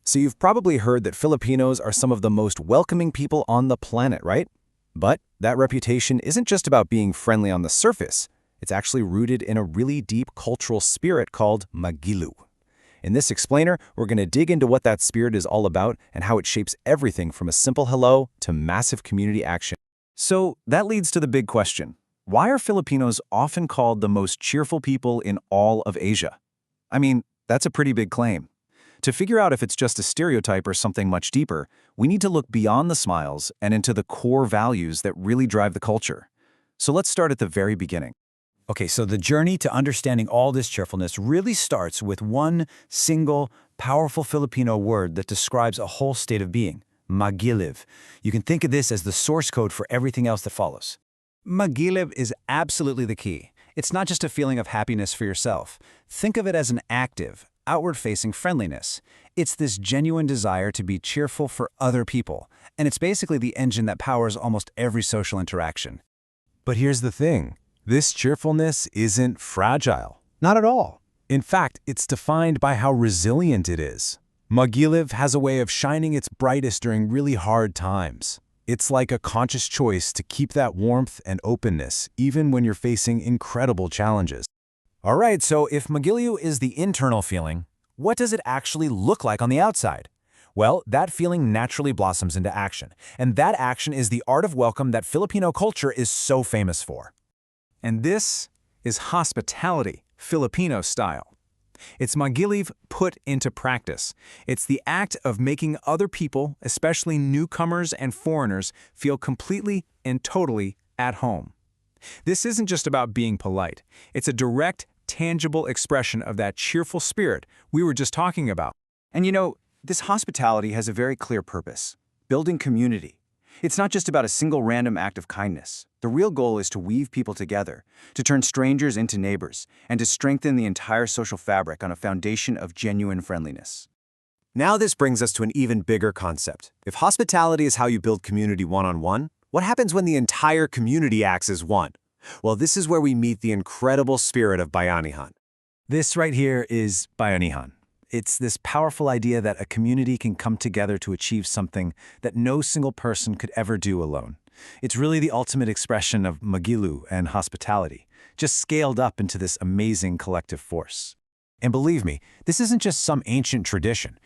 So you've probably heard that Filipinos are some of the most welcoming people on the planet, right? But that reputation isn't just about being friendly on the surface. It's actually rooted in a really deep cultural spirit called Magiliw. In this explainer, we're going to dig into what that spirit is all about and how it shapes everything from a simple hello to massive community action. So that leads to the big question. Why are Filipinos often called the most cheerful people in all of Asia? I mean, that's a pretty big claim. To figure out if it's just a stereotype or something much deeper, we need to look beyond the smiles and into the core values that really drive the culture. So let's start at the very beginning. Okay, so the journey to understanding all this cheerfulness really starts with one single, powerful Filipino word that describes a whole state of being, Magiliw. You can think of this as the source code for everything else that follows. Magiliw is absolutely the key. It's not just a feeling of happiness for yourself. Think of it as an active, outward-facing friendliness. It's this genuine desire to be cheerful for other people, and it's basically the engine that powers almost every social interaction. But here's the thing. This cheerfulness isn't fragile. Not at all. In fact, it's defined by how resilient it is. Magiliw has a way of shining its brightest during really hard times. It's like a conscious choice to keep that warmth and openness, even when you're facing incredible challenges. All right, so if Magiliw is the internal feeling, what does it actually look like on the outside? Well, that feeling naturally blossoms into action, and that action is the art of welcome that Filipino culture is so famous for. And this is hospitality, Filipino style. It's Magiliw put into practice. It's the act of making other people, especially newcomers and foreigners, feel completely and totally at home. This isn't just about being polite. It's a direct, tangible expression of that cheerful spirit we were just talking about. And you know, this hospitality has a very clear purpose: building community. It's not just about a single random act of kindness. The real goal is to weave people together, to turn strangers into neighbors, and to strengthen the entire social fabric on a foundation of genuine friendliness. Now this brings us to an even bigger concept. If hospitality is how you build community one-on-one, what happens when the entire community acts as one? Well, this is where we meet the incredible spirit of bayanihan. This right here is bayanihan. It's this powerful idea that a community can come together to achieve something that no single person could ever do alone. It's really the ultimate expression of Magiliw and hospitality, just scaled up into this amazing collective force. And believe me, this isn't just some ancient tradition.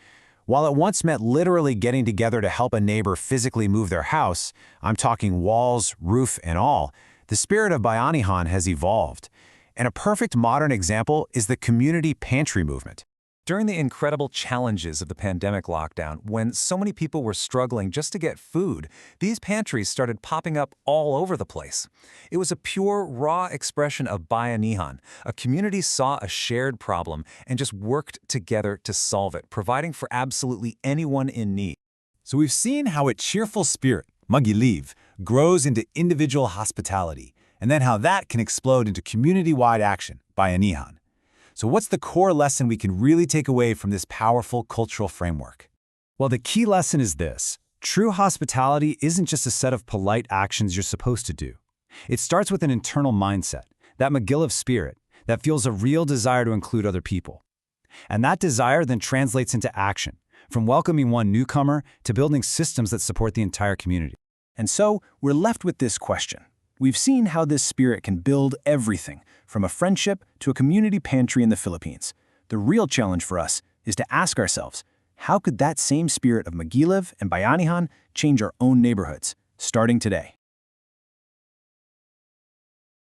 While it once meant literally getting together to help a neighbor physically move their house, I'm talking walls, roof, and all, the spirit of bayanihan has evolved. And a perfect modern example is the community pantry movement. During the incredible challenges of the pandemic lockdown, when so many people were struggling just to get food, these pantries started popping up all over the place. It was a pure, raw expression of bayanihan. A community saw a shared problem and just worked together to solve it, providing for absolutely anyone in need. So we've seen how a cheerful spirit, Magiliw, grows into individual hospitality, and then how that can explode into community-wide action, bayanihan. So what's the core lesson we can really take away from this powerful cultural framework? Well, the key lesson is this. True hospitality isn't just a set of polite actions you're supposed to do. It starts with an internal mindset, that Magiliw spirit, that feels a real desire to include other people. And that desire then translates into action, from welcoming one newcomer to building systems that support the entire community. And so, we're left with this question. We've seen how this spirit can build everything, from a friendship to a community pantry in the Philippines. The real challenge for us is to ask ourselves, how could that same spirit of Magiliw and bayanihan change our own neighborhoods, starting today?